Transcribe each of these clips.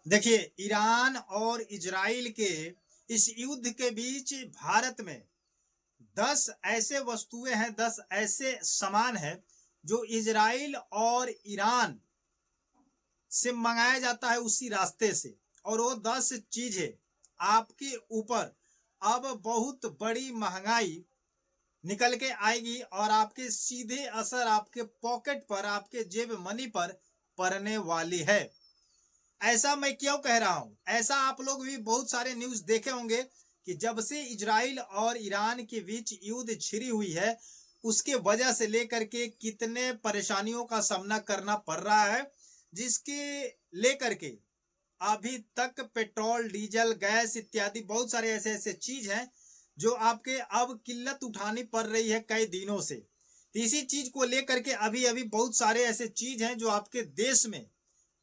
देखिए, ईरान और इजराइल के इस युद्ध के बीच भारत में 10 ऐसे वस्तुएं हैं, 10 ऐसे सामान हैं जो इजराइल और ईरान से मंगाया जाता है उसी रास्ते से। और वो 10 चीजें आपके ऊपर अब बहुत बड़ी महंगाई निकल के आएगी और आपके सीधे असर आपके पॉकेट पर, आपके जेब मनी पर पड़ने वाली है। ऐसा मैं क्यों कह रहा हूं? ऐसा आप लोग भी बहुत सारे न्यूज देखे होंगे कि जब से इजराइल और ईरान के बीच युद्ध छिड़ी हुई है, उसके वजह से लेकर के कितने परेशानियों का सामना करना पड़ रहा है, जिसके लेकर के अभी तक पेट्रोल, डीजल, गैस इत्यादि बहुत सारे ऐसे ऐसे चीज हैं जो आपके अब किल्लत उठानी पड़ रही है कई दिनों से। तो इसी चीज को लेकर के अभी अभी बहुत सारे ऐसे चीज हैं जो आपके देश में,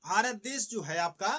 भारत देश जो है आपका,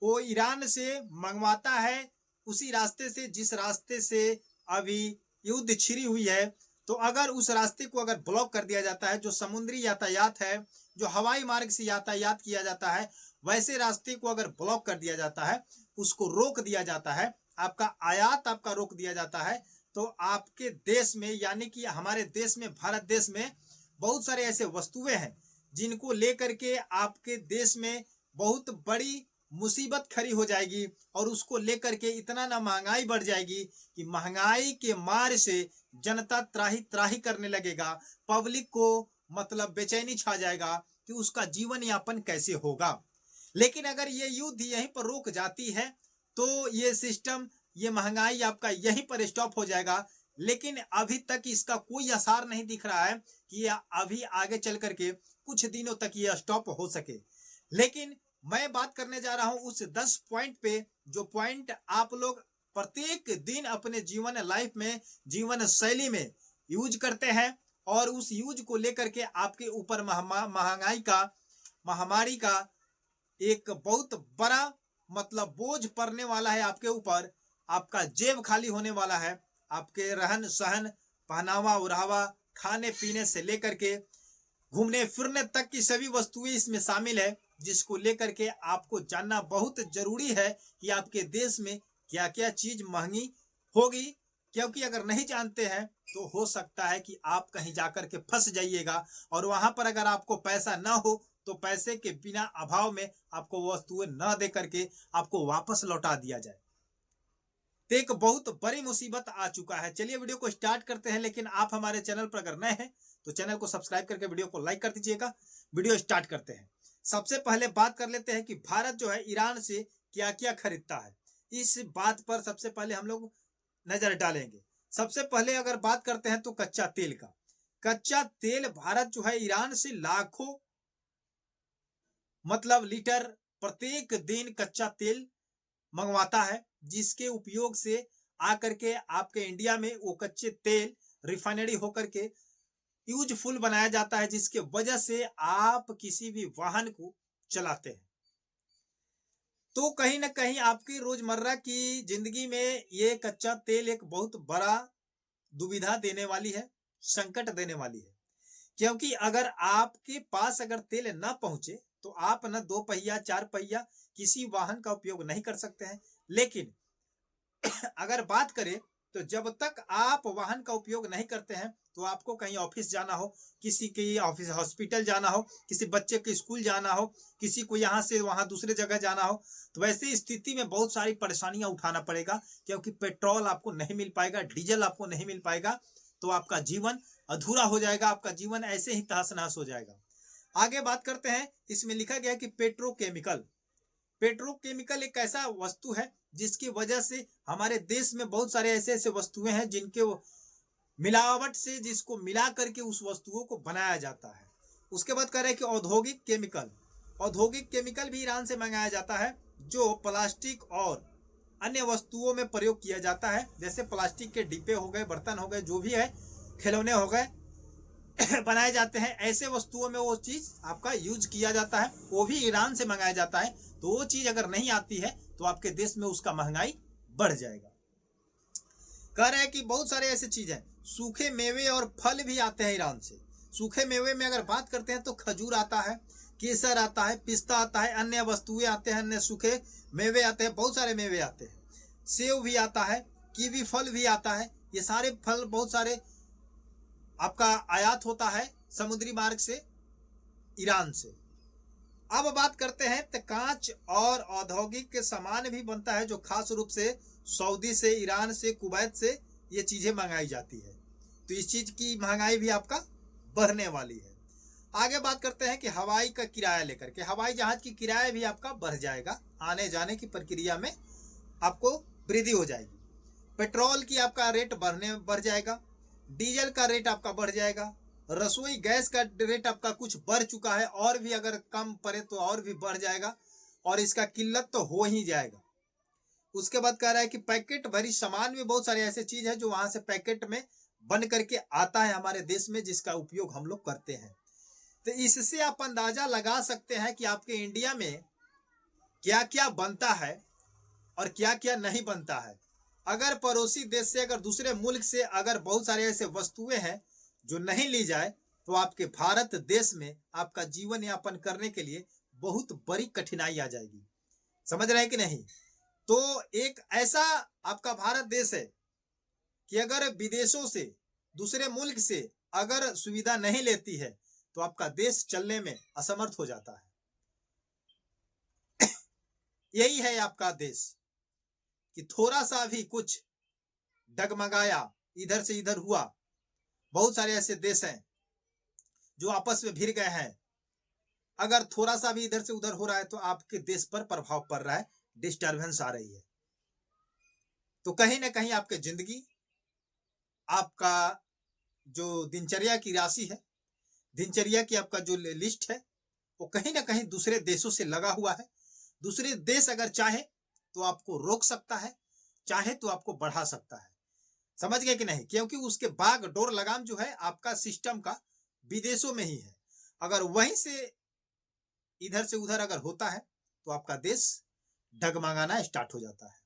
वो ईरान से मंगवाता है उसी रास्ते से जिस रास्ते से अभी युद्ध छिड़ी हुई है। तो अगर उस रास्ते को अगर ब्लॉक कर दिया जाता है, जो समुद्री यातायात है, जो हवाई मार्ग से यातायात किया जाता है, वैसे रास्ते को अगर ब्लॉक कर दिया जाता है, उसको रोक दिया जाता है, आपका आयात आपका रोक दिया जाता है, तो आपके देश में यानी कि हमारे देश में, भारत देश में बहुत सारे ऐसे वस्तुएं हैं जिनको लेकर के आपके देश में बहुत बड़ी मुसीबत खड़ी हो जाएगी और उसको लेकर के इतना ना महंगाई बढ़ जाएगी कि महंगाई के मार से जनता त्राही त्राही करने लगेगा। पब्लिक को मतलब बेचैनी छा जाएगा कि उसका जीवन यापन कैसे होगा। लेकिन अगर ये युद्ध यहीं पर रोक जाती है तो ये सिस्टम, ये महंगाई आपका यहीं पर स्टॉप हो जाएगा। लेकिन अभी तक इसका कोई आसार नहीं दिख रहा है कि यह अभी आगे चल करके कुछ दिनों तक ये स्टॉप हो सके। लेकिन मैं बात करने जा रहा हूं उस 10 पॉइंट पे, जो पॉइंट आप लोग प्रत्येक दिन अपने जीवन लाइफ में, जीवन शैली में यूज करते हैं और उस यूज को लेकर के आपके ऊपर महंगाई का, महामारी का एक बहुत बड़ा मतलब बोझ पड़ने वाला है आपके ऊपर। आपका जेब खाली होने वाला है। आपके रहन सहन, पहनावा उड़ावा, खाने पीने से लेकर के घूमने फिरने तक की सभी वस्तुएं इसमें शामिल है, जिसको लेकर के आपको जानना बहुत जरूरी है कि आपके देश में क्या क्या चीज महंगी होगी। क्योंकि अगर नहीं जानते हैं तो हो सकता है कि आप कहीं जाकर के फंस जाइएगा और वहां पर अगर आपको पैसा ना हो तो पैसे के बिना अभाव में आपको वस्तुएं न दे करके आपको वापस लौटा दिया जाए। तो एक बहुत बड़ी मुसीबत आ चुका है। चलिए वीडियो को स्टार्ट करते हैं, लेकिन आप हमारे चैनल पर अगर नए हैं तो चैनल को सब्सक्राइब करके वीडियो को लाइक कर दीजिएगा। वीडियो स्टार्ट करते हैं। सबसे पहले बात कर लेते हैं कि भारत जो है ईरान से क्या क्या खरीदता है। इस बात पर सबसे पहले हम लोग नजर डालेंगे। सबसे पहले अगर बात करते हैं तो कच्चा तेल का। कच्चा तेल भारत जो है ईरान से लाखों मतलब लीटर प्रत्येक दिन कच्चा तेल मंगवाता है, जिसके उपयोग से आकर के आपके इंडिया में वो कच्चे तेल रिफाइनरी होकर के यूजफुल बनाया जाता है, जिसके वजह से आप किसी भी वाहन को चलाते हैं तो कहीं ना कहीं आपकी रोजमर्रा की जिंदगी में ये कच्चा तेल एक बहुत बड़ा दुविधा देने वाली है, संकट देने वाली है। क्योंकि अगर आपके पास अगर तेल ना पहुंचे तो आप ना दो पहिया, चार पहिया किसी वाहन का उपयोग नहीं कर सकते हैं। लेकिन अगर बात करें तो जब तक आप वाहन का उपयोग नहीं करते हैं तो आपको कहीं ऑफिस जाना हो, किसी के ऑफिस हॉस्पिटल जाना हो, किसी बच्चे के स्कूल जाना हो, किसी को यहाँ से वहां दूसरे जगह जाना हो, तो वैसी स्थिति में बहुत सारी परेशानियां उठाना पड़ेगा। क्योंकि पेट्रोल आपको नहीं मिल पाएगा, डीजल आपको नहीं मिल पाएगा, तो आपका जीवन अधूरा हो जाएगा, आपका जीवन ऐसे ही तहस नहस हो जाएगा। आगे बात करते हैं। इसमें लिखा गया कि पेट्रोकेमिकल, पेट्रोकेमिकल एक ऐसा वस्तु है जिसकी वजह से हमारे देश में बहुत सारे ऐसे ऐसे वस्तुएं हैं जिनके मिलावट से, जिसको मिला करके उस वस्तुओं को बनाया जाता है। उसके बाद कह रहे हैं कि औद्योगिक केमिकल, औद्योगिक केमिकल भी ईरान से मंगाया जाता है, जो प्लास्टिक और अन्य वस्तुओं में प्रयोग किया जाता है। जैसे प्लास्टिक के डिब्बे हो गए, बर्तन हो गए, जो भी है, खिलौने हो गए, बनाए जाते हैं। ऐसे वस्तुओं में वो चीज आपका यूज किया जाता है, वो भी ईरान से मंगाया जाता है। तो वो चीज अगर नहीं आती है तो आपके देश में उसका महंगाई बढ़ जाएगा। कह रहे हैं कि बहुत सारे ऐसे चीज हैं, सूखे मेवे और फल भी आते हैं ईरान से। सूखे मेवे में अगर बात करते हैं तो खजूर आता है, केसर आता है, पिस्ता आता है, अन्य वस्तुएं आते हैं, अन्य सूखे मेवे आते हैं, बहुत सारे मेवे आते हैं, सेव भी आता है, कीवी फल भी आता है। ये सारे फल बहुत सारे आपका आयात होता है समुद्री मार्ग से, ईरान से। अब बात करते हैं तो कांच और औद्योगिक सामान भी बनता है, जो खास रूप से सऊदी से, ईरान से, कुवैत से ये चीजें मंगाई जाती है। तो इस चीज की महंगाई भी आपका बढ़ने वाली है। आगे बात करते हैं कि हवाई का किराया लेकर के, हवाई जहाज की किराया भी आपका बढ़ जाएगा, आने जाने की प्रक्रिया में आपको वृद्धि हो जाएगी। पेट्रोल की आपका रेट बढ़ जाएगा, डीजल का रेट आपका बढ़ जाएगा, रसोई गैस का रेट आपका कुछ बढ़ चुका है, और भी अगर कम पड़े तो और भी बढ़ जाएगा, और इसका किल्लत तो हो ही जाएगा। उसके बाद कह रहा है कि पैकेट भरी सामान में बहुत सारे ऐसे चीज है जो वहां से पैकेट में बन करके आता है हमारे देश में, जिसका उपयोग हम लोग करते हैं। तो इससे आप अंदाजा लगा सकते हैं कि आपके इंडिया में क्या क्या बनता है और क्या क्या नहीं बनता है। अगर पड़ोसी देश से, अगर दूसरे मुल्क से अगर बहुत सारे ऐसे वस्तुएं हैं जो नहीं ली जाए, तो आपके भारत देश में आपका जीवन यापन करने के लिए बहुत बड़ी कठिनाई आ जाएगी। समझ रहे हैं कि नहीं? तो एक ऐसा आपका भारत देश है कि अगर विदेशों से, दूसरे मुल्क से अगर सुविधा नहीं लेती है तो आपका देश चलने में असमर्थ हो जाता है। यही है आपका देश कि थोड़ा सा भी कुछ डगमगाया, इधर से इधर हुआ, बहुत सारे ऐसे देश हैं जो आपस में भिड़ गए हैं। अगर थोड़ा सा भी इधर से उधर हो रहा है तो आपके देश पर प्रभाव पड़ रहा है, डिस्टर्बेंस आ रही है। तो कहीं ना कहीं आपकी जिंदगी, आपका जो दिनचर्या की राशि है, दिनचर्या की आपका जो लिस्ट है, वो कहीं ना कहीं दूसरे देशों से लगा हुआ है। दूसरे देश अगर चाहे तो आपको रोक सकता है, चाहे तो आपको बढ़ा सकता है। समझ गए कि नहीं? क्योंकि उसके बाग डोर लगाम जो है आपका सिस्टम का विदेशों में ही है। अगर वहीं से इधर से उधर अगर होता है तो आपका देश डगमगाना स्टार्ट हो जाता है।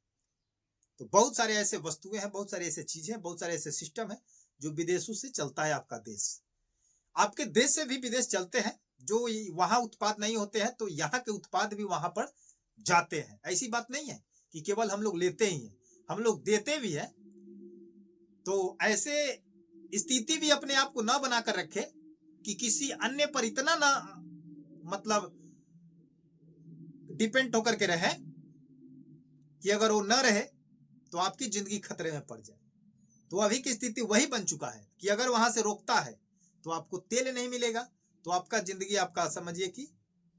तो बहुत सारे ऐसे वस्तुएं हैं, बहुत सारे ऐसे चीजें, बहुत सारे ऐसे सिस्टम है जो विदेशों से चलता है आपका देश। आपके देश से भी विदेश चलते हैं, जो वहां उत्पाद नहीं होते हैं तो यहाँ के उत्पाद भी वहां पर जाते हैं। ऐसी बात नहीं है कि केवल हम लोग लेते ही हैं, हम लोग देते भी हैं। तो ऐसे स्थिति भी अपने आप को न बनाकर रखे कि किसी अन्य पर इतना ना मतलब डिपेंड होकर के रहे कि अगर वो न रहे तो आपकी जिंदगी खतरे में पड़ जाए। तो अभी की स्थिति वही बन चुका है कि अगर वहां से रोकता है तो आपको तेल नहीं मिलेगा, तो आपका जिंदगी, आपका समझिए कि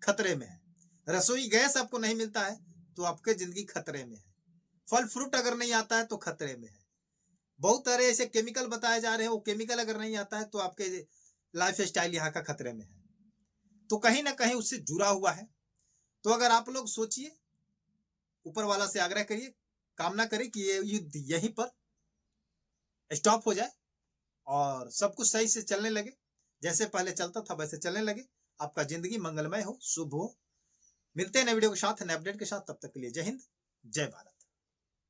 खतरे में है। रसोई गैस आपको नहीं मिलता है तो आपकी जिंदगी खतरे में है। फल फ्रूट अगर नहीं आता है तो खतरे में है। बहुत सारे ऐसे केमिकल बताए जा रहे हैं, वो केमिकल अगर नहीं आता है तो आपके लाइफ स्टाइल यहाँ का खतरे में है। तो कहीं ना कहीं उससे जुड़ा हुआ है। तो अगर आप लोग सोचिए, ऊपर वाला से आग्रह करिए, कामना करें कि ये युद्ध यहीं पर स्टॉप हो जाए और सब कुछ सही से चलने लगे, जैसे पहले चलता था वैसे चलने लगे। आपका जिंदगी मंगलमय हो, शुभ हो। मिलते हैं नए वीडियो के साथ, नए अपडेट के साथ। तब तक के लिए जय हिंद, जय भारत।